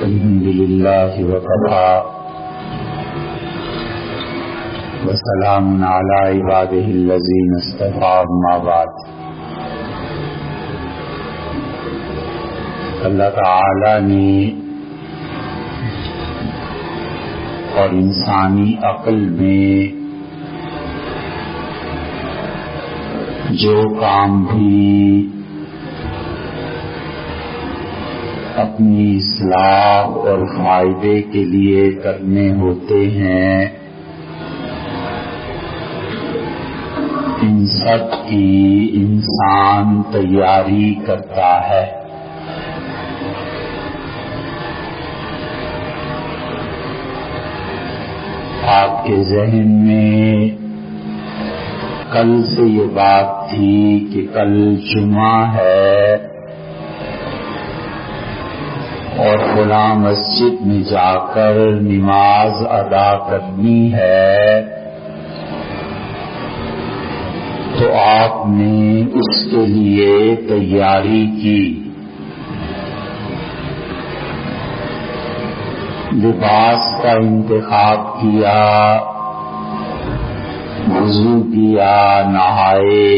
الحمد لله وكفى وسلام على عباده الذين اصطفى أما بعد. اللہ تعالی نے اور انسانی عقل میں جو کام بھی اپنی اصلاح اور فائدے کے لیے کرنے ہوتے ہیں ان سب کی انسان تیاری کرتا ہے. آپ کے ذہن میں کل سے یہ بات تھی کہ کل جمعہ ہے اور فلاں مسجد میں جا کر نماز ادا کرنی ہے، تو آپ نے اس کے لیے تیاری کی. لباس کا انتخاب کیا، وضو کیا، نہائے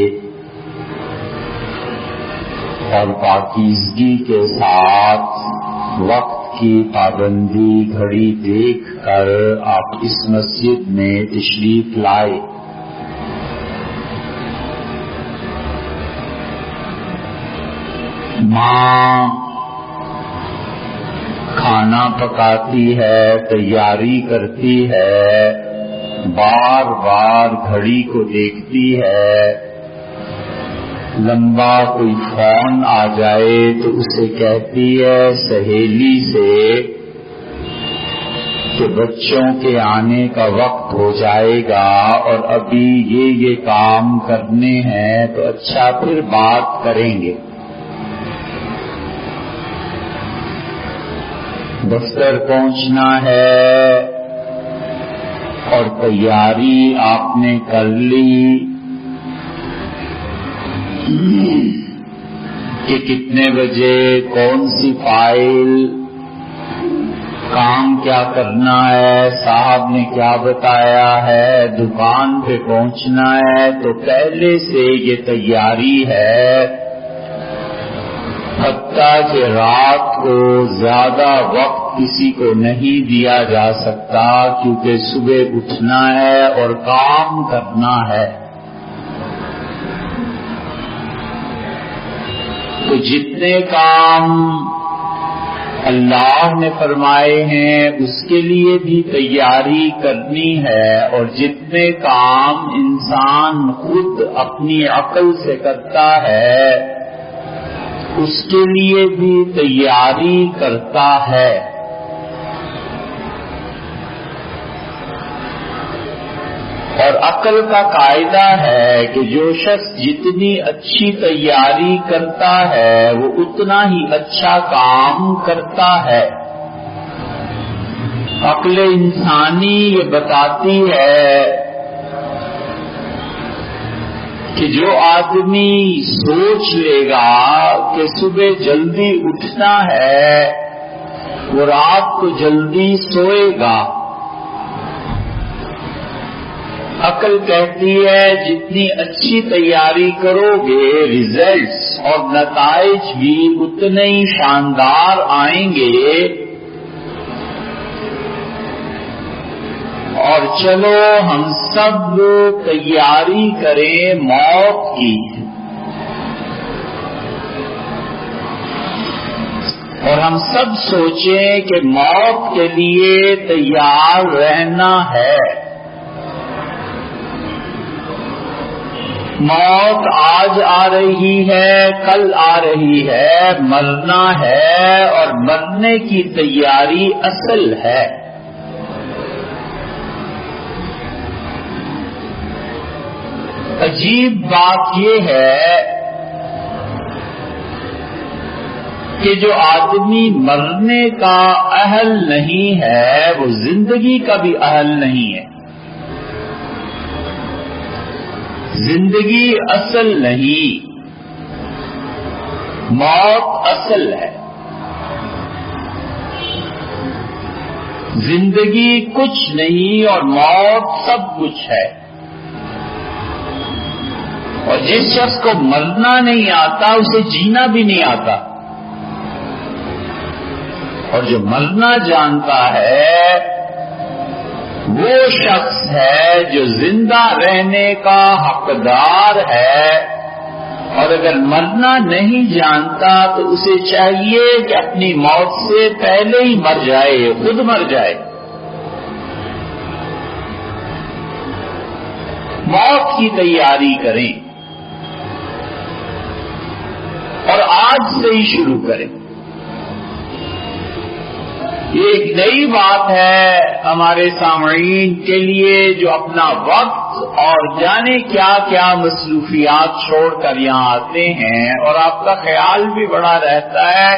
اور پاکیزگی کے ساتھ وقت کی پابندی گھڑی دیکھ کر آپ اس مسجد میں تشریف لائے. ماں کھانا پکاتی ہے، تیاری کرتی ہے، بار بار گھڑی کو دیکھتی ہے. لمبا کوئی فون آ جائے تو اسے کہتی ہے سہیلی سے کہ بچوں کے آنے کا وقت ہو جائے گا اور ابھی یہ کام کرنے ہیں تو اچھا پھر بات کریں گے. دفتر پہنچنا ہے اور تیاری آپ نے کر لی کہ کتنے بجے کون سی فائل، کام کیا کرنا ہے، صاحب نے کیا بتایا ہے، دکان پہ پہنچنا ہے. تو پہلے سے یہ تیاری ہے، حتیٰ کہ رات کو زیادہ وقت کسی کو نہیں دیا جا سکتا کیونکہ صبح اٹھنا ہے اور کام کرنا ہے. تو جتنے کام اللہ نے فرمائے ہیں اس کے لیے بھی تیاری کرنی ہے، اور جتنے کام انسان خود اپنی عقل سے کرتا ہے اس کے لیے بھی تیاری کرتا ہے. اور عقل کا قاعدہ ہے کہ جو شخص جتنی اچھی تیاری کرتا ہے وہ اتنا ہی اچھا کام کرتا ہے. عقل انسانی یہ بتاتی ہے کہ جو آدمی سوچ لے گا کہ صبح جلدی اٹھنا ہے وہ رات کو جلدی سوئے گا. عقل کہتی ہے جتنی اچھی تیاری کرو گے ریزلٹس اور نتائج بھی اتنے ہی شاندار آئیں گے. اور چلو ہم سب تیاری کریں موت کی، اور ہم سب سوچیں کہ موت کے لیے تیار رہنا ہے. موت آج آ رہی ہے، کل آ رہی ہے، مرنا ہے اور مرنے کی تیاری اصل ہے. عجیب بات یہ ہے کہ جو آدمی مرنے کا اہل نہیں ہے وہ زندگی کا بھی اہل نہیں ہے. زندگی اصل نہیں، موت اصل ہے. زندگی کچھ نہیں اور موت سب کچھ ہے. اور جس شخص کو مرنا نہیں آتا اسے جینا بھی نہیں آتا. اور جو مرنا جانتا ہے وہ شخص ہے جو زندہ رہنے کا حقدار ہے. اور اگر مرنا نہیں جانتا تو اسے چاہیے کہ اپنی موت سے پہلے ہی مر جائے، خود مر جائے. موت کی تیاری کریں اور آج سے ہی شروع کریں. یہ ایک نئی بات ہے ہمارے سامعین کے لیے جو اپنا وقت اور جانے کیا کیا مصروفیات چھوڑ کر یہاں آتے ہیں، اور آپ کا خیال بھی بڑا رہتا ہے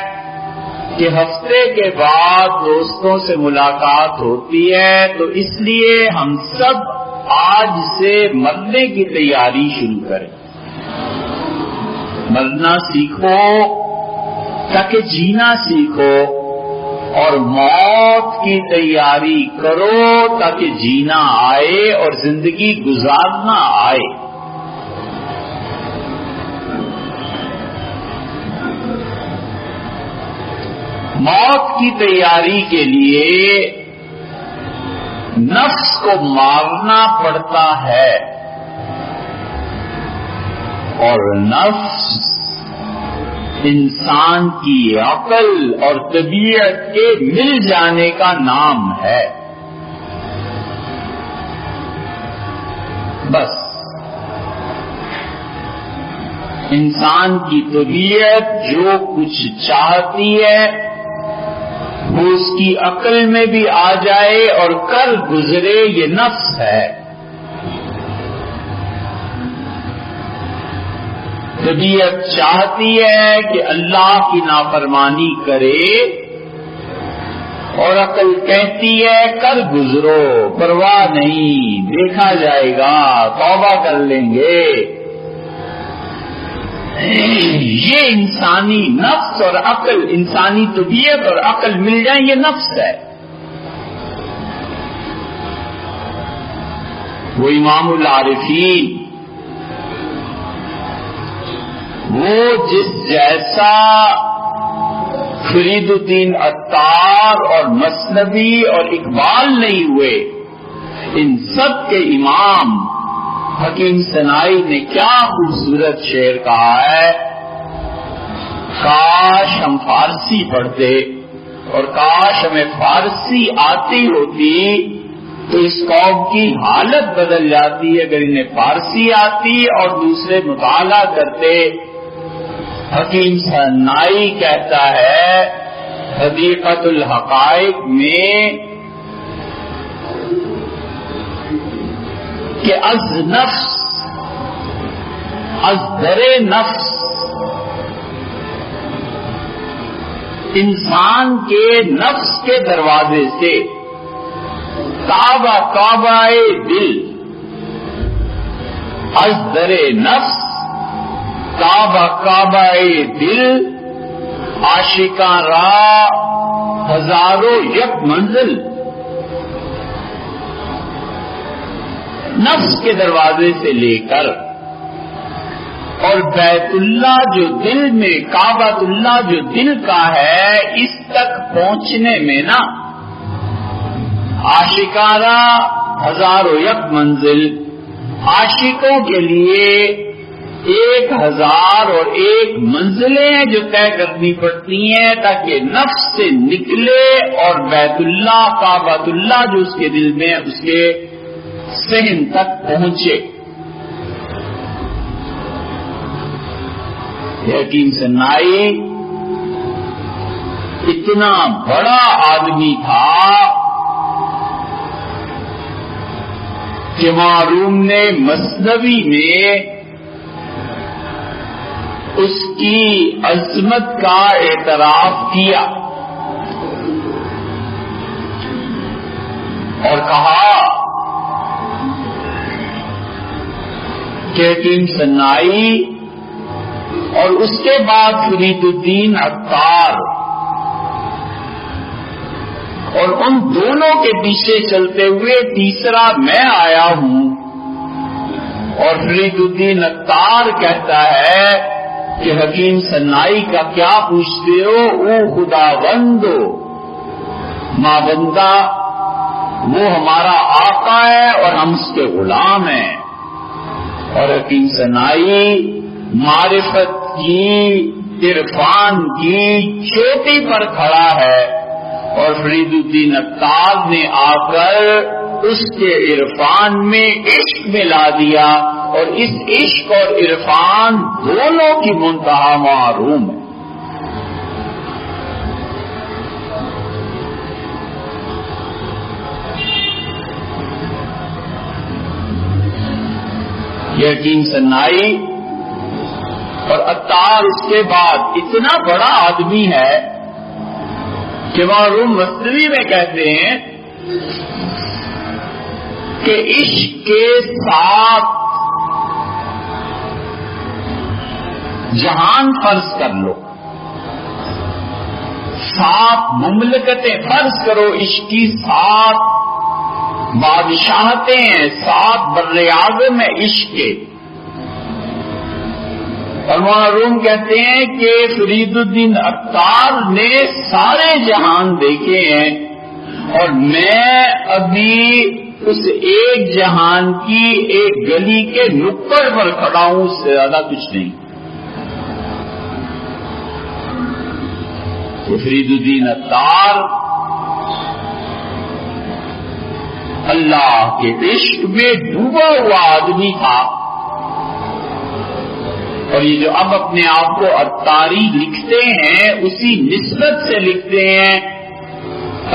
کہ ہفتے کے بعد دوستوں سے ملاقات ہوتی ہے، تو اس لیے ہم سب آج سے مرنے کی تیاری شروع کریں. مرنا سیکھو تاکہ جینا سیکھو، اور موت کی تیاری کرو تاکہ جینا آئے اور زندگی گزارنا آئے. موت کی تیاری کے لیے نفس کو مارنا پڑتا ہے، اور نفس انسان کی عقل اور طبیعت کے مل جانے کا نام ہے. بس انسان کی طبیعت جو کچھ چاہتی ہے وہ اس کی عقل میں بھی آ جائے اور کر گزرے، یہ نفس ہے. طبیعت چاہتی ہے کہ اللہ کی نافرمانی کرے، اور عقل کہتی ہے کر گزرو، پرواہ نہیں، دیکھا جائے گا، توبہ کر لیں گے. یہ انسانی نفس اور عقل، انسانی طبیعت اور عقل مل جائیں، یہ نفس ہے. وہ امام العارفین، وہ جس جیسا فرید الدین عطار اور مثنوی اور اقبال نہیں ہوئے، ان سب کے امام حکیم صنائی نے کیا خوبصورت شعر کہا ہے. کاش ہم فارسی پڑھتے اور کاش ہمیں فارسی آتی ہوتی تو اس قوم کی حالت بدل جاتی. اگر انہیں فارسی آتی اور دوسرے مطالعہ کرتے. حکیم صنائی کہتا ہے حدیقۃ الحقائق میں کہ از نفس، از در نفس، انسان کے نفس کے دروازے سے کعبہ کعبہ دل، از در نفس کعبہ کعبہ دل، عاشقاں را ہزاروں یک منزل. نفس کے دروازے سے لے کر اور بیت اللہ جو دل میں، کعبۃ اللہ جو دل کا ہے، اس تک پہنچنے میں نا عاشقاں را ہزاروں یک منزل. عاشقوں کے لیے 1001 منزلیں ہیں جو طے کرنی پڑتی ہیں تاکہ نفس سے نکلے اور بیت اللہ، کعبۃ اللہ جو اس کے دل میں، اس کے صحن تک پہنچے. حکیم صنائی اتنا بڑا آدمی تھا کہ معروم نے مثنوی میں اس کی عظمت کا اعتراف کیا اور کہا کہ حکیم صنائی اور اس کے بعد فرید الدین عطار اور ان دونوں کے پیچھے چلتے ہوئے تیسرا میں آیا ہوں. اور فرید الدین عطار کہتا ہے کہ حکیم صنائی کا کیا پوچھتے ہو، او خدا بندو ماں بندہ، وہ ہمارا آقا ہے اور ہم اس کے غلام ہیں. اور حکیم صنائی معرفت کی، عرفان کی چوٹی پر کھڑا ہے، اور فرید الدین عطار نے آ کر اس کے عرفان میں عشق ملا دیا، اور اس عشق اور عرفان دونوں کی منتہا معروم ہے. یہ حکیم صنائی اور عطار اس کے بعد اتنا بڑا آدمی ہے کہ معروم مصنوی میں کہتے ہیں کہ عشق کے ساتھ جہان فرض کر لو، 7 مملکتیں فرض کرو، عشق کی 7 بادشاہتیں ہیں، 7 بر اعظم ہیں عشق کے. اور معروم کہتے ہیں کہ فرید الدین عطار نے سارے جہان دیکھے ہیں، اور میں ابھی اس ایک جہان کی ایک گلی کے نکڑ پر کھڑا ہوں، اس سے زیادہ کچھ نہیں. تو فرید الدین عطار اللہ کے عشق میں ڈوبا ہوا آدمی تھا. اور یہ جو اب اپنے آپ کو عطاری لکھتے ہیں اسی نسبت سے لکھتے ہیں،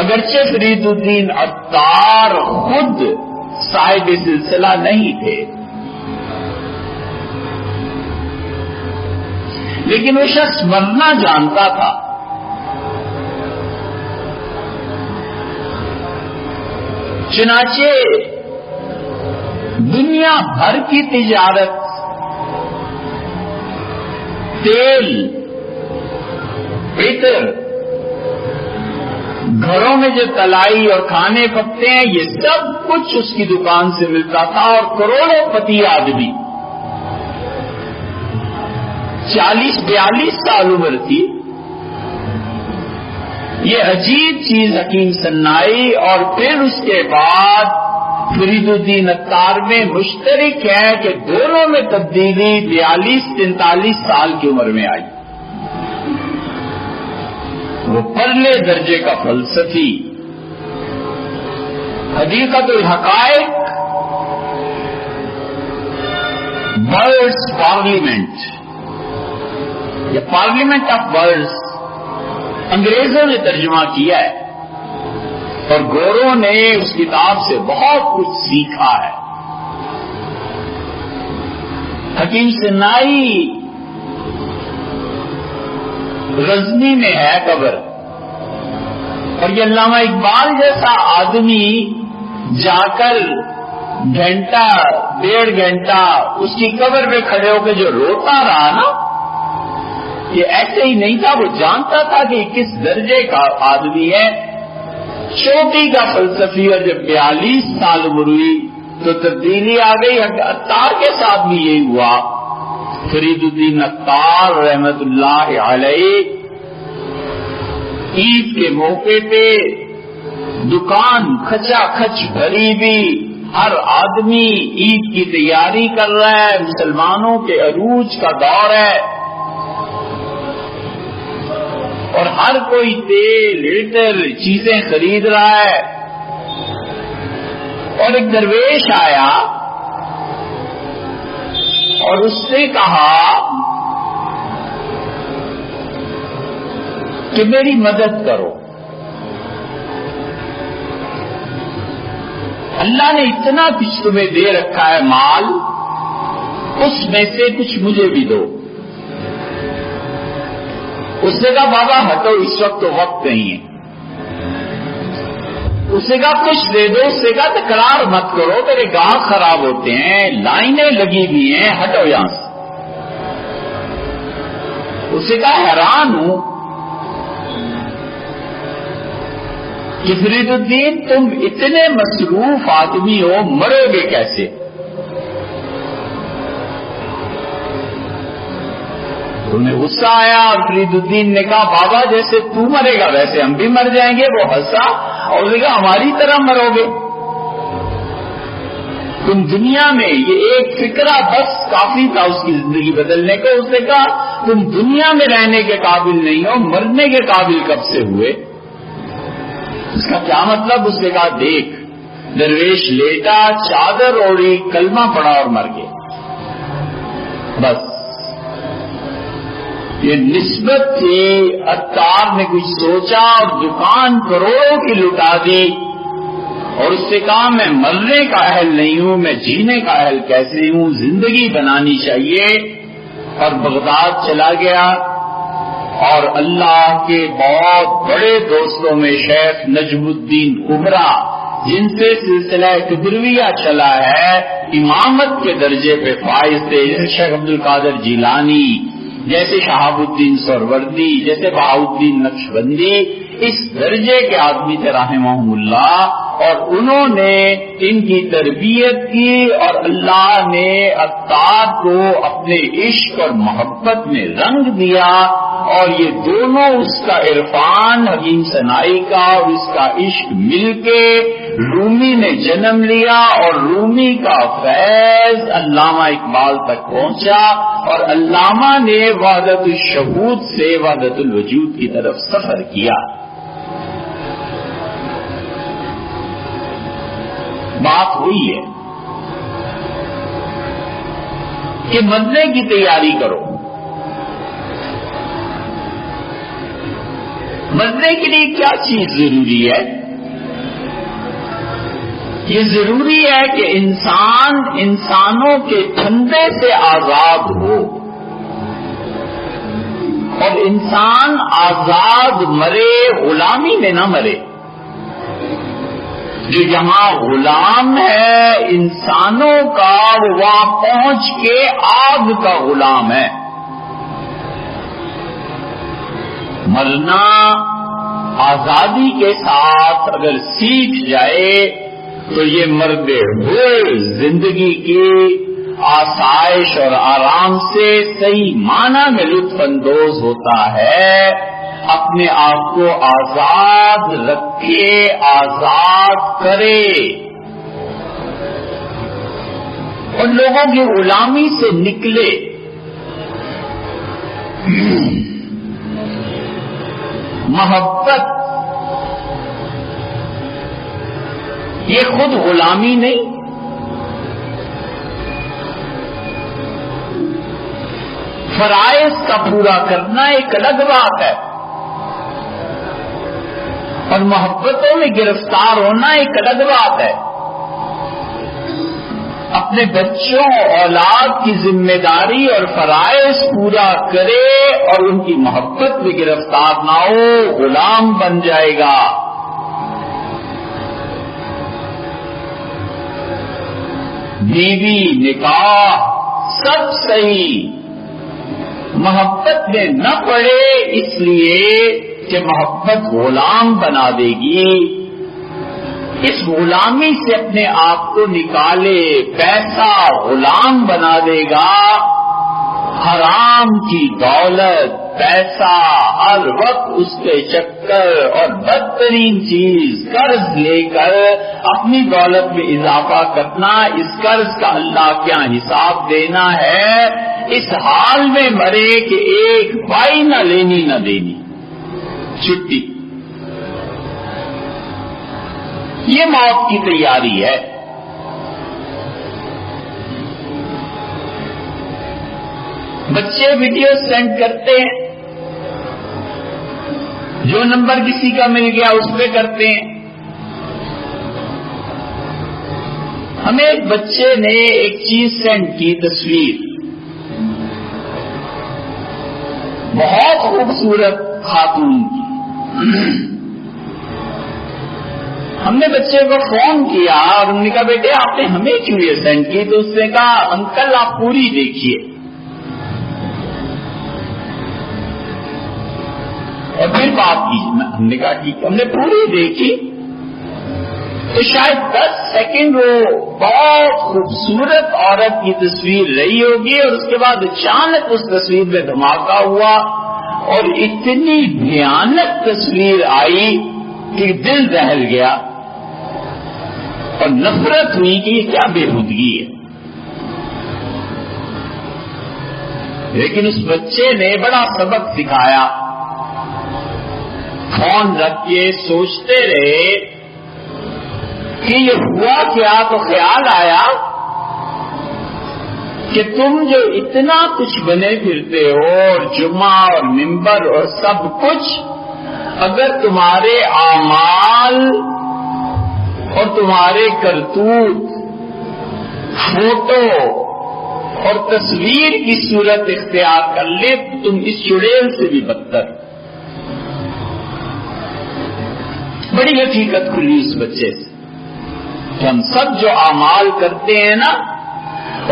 اگرچہ فرید الدین عطار خود صاحب سلسلہ نہیں تھے، لیکن وہ شخص مرنا جانتا تھا. چنانچہ دنیا بھر کی تجارت، تیل، عطر، گھروں میں جو تلائی اور کھانے پکتے ہیں، یہ سب کچھ اس کی دکان سے ملتا تھا. اور کروڑوں پتی آدمی، 40-42 سال عمر تھی. یہ عجیب چیز حکیم صنائی اور پھر اس کے بعد فرید الدین عطار میں مشترک ہے کہ دونوں میں تبدیلی 42-43 سال کی عمر میں آئی. وہ پرلے درجے کا فلسفی، حقیقت الحقائق، ورڈز پارلیمنٹ، یہ پارلیمنٹ آف ورڈز انگریزوں نے ترجمہ کیا ہے، اور گوروں نے اس کتاب سے بہت کچھ سیکھا ہے. حکیم صنائی غزنی میں ہے قبر، اور یہ علامہ اقبال جیسا آدمی جا کر گھنٹہ 1.5 گھنٹہ اس کی قبر پہ کھڑے ہو کے جو روتا رہا نا، یہ ایسے ہی نہیں تھا. وہ جانتا تھا کہ یہ کس درجے کا آدمی ہے، چوٹی کا فلسفی. اور جب 42 سال عمر ہوئی تو تبدیلی آ گئی. عطار کے ساتھ بھی یہی ہوا. فرید الدین عطار رحمت اللہ علیہ عید کے موقع پہ دکان کھچا کھچ بھری بھی، ہر آدمی عید کی تیاری کر رہا ہے، مسلمانوں کے عروج کا دور ہے، اور ہر کوئی تیل، عطر، چیزیں خرید رہا ہے. اور ایک درویش آیا اور اس نے کہا کہ میری مدد کرو، اللہ نے اتنا کچھ تمہیں دے رکھا ہے مال، اس میں سے کچھ مجھے بھی دو. اس نے کہا بابا ہٹو، اس وقت تو وقت نہیں ہے. اس نے کہا کچھ دے دو. اس نے کہا تکرار مت کرو، میرے گاہک خراب ہوتے ہیں، لائنیں لگی ہوئی ہیں، ہٹو یہاں سے. اس نے کہا حیران ہوں کہ فرید الدین تم اتنے مصروف آدمی ہو، مرو گے کیسے؟ تمہیں غصہ آیا اور فرید الدین نے کہا بابا جیسے تو مرے گا ویسے ہم بھی مر جائیں گے۔ وہ ہنسا اور نے کہا ہماری طرح مرو گے تم دنیا میں، یہ ایک فکرہ بس کافی تھا اس کی زندگی بدلنے کو۔ اس نے کہا تم دنیا میں رہنے کے قابل نہیں ہو، مرنے کے قابل کب سے ہوئے؟ اس کا کیا مطلب؟ اس نے کہا دیکھ، درویش لیٹا، چادر اوڑھی، کلمہ پڑا اور مر گیا۔ بس یہ نسبت تھی۔ عطار نے کچھ سوچا اور دکان کروڑوں کی لٹا دی اور اس سے کہا میں مرنے کا اہل نہیں ہوں، میں جینے کا اہل کیسے ہوں، زندگی بنانی چاہیے، اور بغداد چلا گیا۔ اور اللہ کے بہت بڑے دوستوں میں شیخ نجم الدین کبرا، جن سے سلسلہ قدرویہ چلا ہے، امامت کے درجے پہ فائز تھے، جیسے شیخ عبد القادر جیلانی، جیسے شہاب الدین سہروردی، جیسے بہاؤالدین نقشبندی، اس درجے کے آدمی تھے رحمہم اللہ۔ اور انہوں نے ان کی تربیت کی اور اللہ نے عطار کو اپنے عشق اور محبت میں رنگ دیا، اور یہ دونوں اس کا عرفان حکیم سنائی کا اور اس کا عشق مل کے رومی نے جنم لیا، اور رومی کا فیض علامہ اقبال تک پہنچا، اور علامہ نے وحدت الشہود سے وحدت الوجود کی طرف سفر کیا۔ بات ہوئی ہے کہ مرنے کی تیاری کرو۔ مرنے کے لیے کیا چیز ضروری ہے؟ یہ ضروری ہے کہ انسان انسانوں کے پھندے سے آزاد ہو، اور انسان آزاد مرے، غلامی میں نہ مرے۔ جو یہاں غلام ہے انسانوں کا، وہ وہاں پہنچ کے آگ کا غلام ہے۔ مرنا آزادی کے ساتھ اگر سیکھ جائے تو یہ مردے ہوئے زندگی کی آسائش اور آرام سے صحیح معنی میں لطف اندوز ہوتا ہے۔ اپنے آپ کو آزاد رکھے، آزاد کرے، اور لوگوں کی غلامی سے نکلے۔ محبت یہ خود غلامی نہیں، فرائض کا پورا کرنا ایک الگ بات ہے، اور محبتوں میں گرفتار ہونا ایک الگ بات ہے۔ اپنے بچوں اولاد کی ذمہ داری اور فرائض پورا کرے اور ان کی محبت میں گرفتار نہ ہو، غلام بن جائے گا۔ بیوی، نکاح سب صحیح، محبت میں نہ پڑے اس لیے کہ محبت غلام بنا دے گی۔ اس غلامی سے اپنے آپ کو نکالے، پیسہ غلام بنا دے گا۔ حرام کی دولت، پیسہ، ہر وقت اس کے چکر، اور بدترین چیز قرض لے کر اپنی دولت میں اضافہ کرنا، اس قرض کا اللہ کیا حساب دینا ہے۔ اس حال میں مرے کہ ایک پائی نہ لینی نہ دینی، چھٹی۔ یہ موت کی تیاری ہے۔ بچے ویڈیو سینڈ کرتے ہیں، جو نمبر کسی کا مل گیا اس پہ کرتے ہیں۔ ہمیں ایک بچے نے ایک چیز سینڈ کی، تصویر، بہت خوبصورت خاتون کی۔ ہم نے بچے کو فون کیا اور انہوں نے کہا بیٹے آپ نے ہمیں کیوں یہ سینڈ کی؟ تو اس نے کہا انکل آپ پوری دیکھیے، اور پھر بات کی۔ ہم نے کہا ٹھیک، ہم نے پوری دیکھی تو شاید 10 سیکنڈ وہ بہت خوبصورت عورت کی تصویر رہی ہوگی اور اس کے بعد اچانک اس تصویر میں دھماکہ ہوا اور اتنی بھیانک تصویر آئی کہ دل دہل گیا اور نفرت ہوئی کہ یہ کیا بےہودگی ہے. لیکن اس بچے نے بڑا سبق سکھایا. فون رکھ کے سوچتے رہے کہ یہ ہوا کیا، تو خیال آیا کہ تم جو اتنا کچھ بنے پھرتے ہو اور جمعہ اور منبر اور سب کچھ، اگر تمہارے اعمال اور تمہارے کرتوت فوٹو اور تصویر کی صورت اختیار کر لے تو تم اس چڑیل سے بھی بدتر. بڑی حقیقت کھلی اس بچے سے کہ ہم سب جو اعمال کرتے ہیں نا،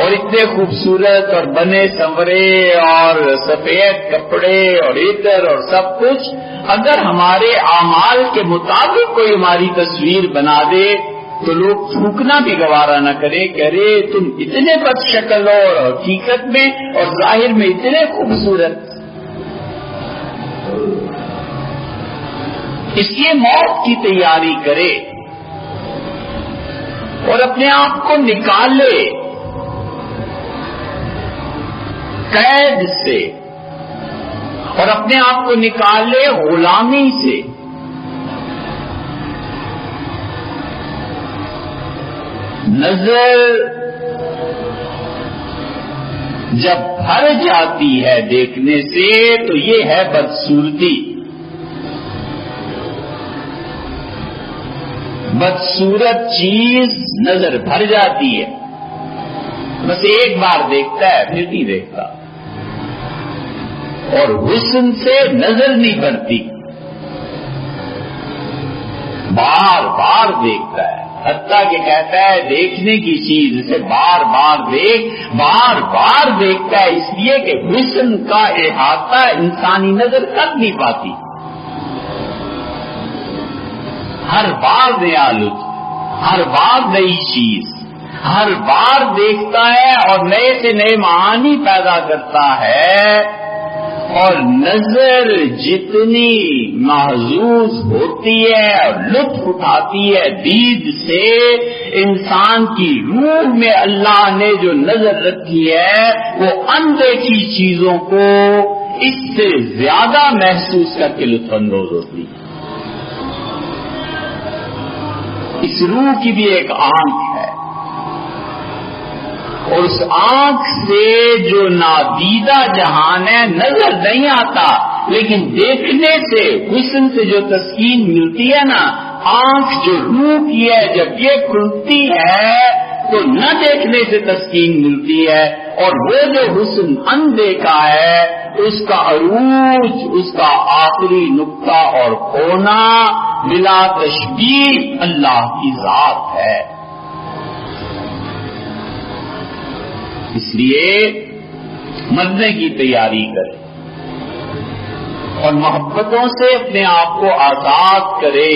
اور اتنے خوبصورت اور بنے سنورے اور سفید کپڑے اور عطر اور سب کچھ، اگر ہمارے اعمال کے مطابق کوئی ہماری تصویر بنا دے تو لوگ تھوکنا بھی گوارا نہ کرے کہ ارے تم اتنے بد شکل ہو اور حقیقت میں اور ظاہر میں اتنے خوبصورت. اس لیے موت کی تیاری کرے اور اپنے آپ کو نکالے قید سے اور اپنے آپ کو نکالے غلامی سے. نظر جب بھر جاتی ہے دیکھنے سے تو یہ ہے بدصورتی. بدصورت چیز نظر بھر جاتی ہے، بس ایک بار دیکھتا ہے پھر نہیں دیکھتا. اور حسن سے نظر نہیں بھرتی، بار بار دیکھتا ہے. حتیٰ کہ کہتا ہے دیکھنے کی چیز اسے بار بار دیکھتا ہے، اس لیے کہ حسن کا احاطہ انسانی نظر کر نہیں پاتی. ہر بار نیا لطف، ہر بار نئی چیز، ہر بار دیکھتا ہے اور نئے سے نئے معانی پیدا کرتا ہے. اور نظر جتنی محظوظ ہوتی ہے اور لطف اٹھاتی ہے دید سے، انسان کی روح میں اللہ نے جو نظر رکھی ہے وہ اندیکھی چیزوں کو اس سے زیادہ محسوس کر کے لطف اندوز ہوتی ہے. اس روح کی بھی ایک آنکھ ہے اور اس آنکھ سے جو نادیدہ جہان ہے نظر نہیں آتا، لیکن دیکھنے سے حسن سے جو تسکین ملتی ہے نا، آنکھ جو روح کی ہے جب یہ کھلتی ہے تو نہ دیکھنے سے تسکین ملتی ہے. اور وہ جو حسن اندیکھا ہے اس کا عروج، اس کا آخری نقطہ اور کھونا بلا تشبیہ اللہ کی ذات ہے. اس لیے مرنے کی تیاری کرے اور محبتوں سے اپنے آپ کو آزاد کرے.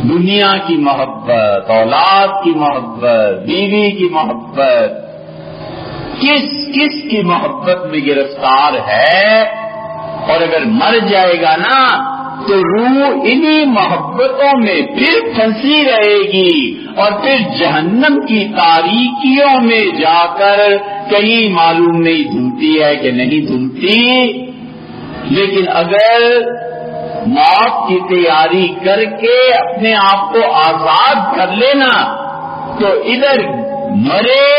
دنیا کی محبت، اولاد کی محبت، بیوی کی محبت، کس کی محبت میں گرفتار ہے. اور اگر مر جائے گا نا تو روح انہی محبتوں میں پھر پھنسی رہے گی اور پھر جہنم کی تاریکیوں میں جا کر کہیں معلوم نہیں دھلتی ہے کہ نہیں دھلتی. لیکن اگر موت کی تیاری کر کے اپنے آپ کو آزاد کر لینا تو ادھر مرے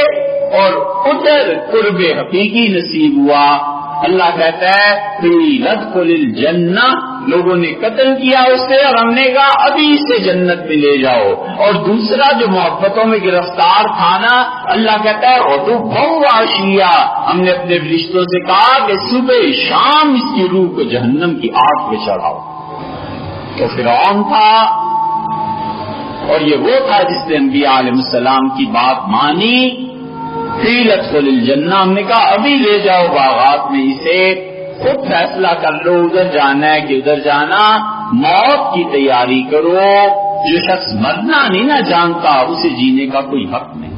اور ادھر قرب حقیقی نصیب ہوا. اللہ کہتا ہے قیل ادخل الجنہ، لوگوں نے قتل کیا اسے اور ہم نے کہا ابھی اسے جنت میں لے جاؤ. اور دوسرا جو محبتوں میں گرفتار تھا نا، اللہ کہتا ہے غدوًا وعشیًا، ہم نے اپنے فرشتوں سے کہا کہ صبح شام اس کی روح کو جہنم کی آگ پہ چڑھاؤ. تو فرعون تھا اور یہ وہ تھا جس نے انبیاء علیہ السلام کی بات مانی. قیل ادخل الجنہ، ہم نے کہا ابھی لے جاؤ باغات میں اسے، خود فیصلہ کر لو ادھر جانا ہے کہ ادھر جانا. موت کی تیاری کرو، جو شخص مرنا نہیں نہ جانتا اسے جینے کا کوئی حق نہیں.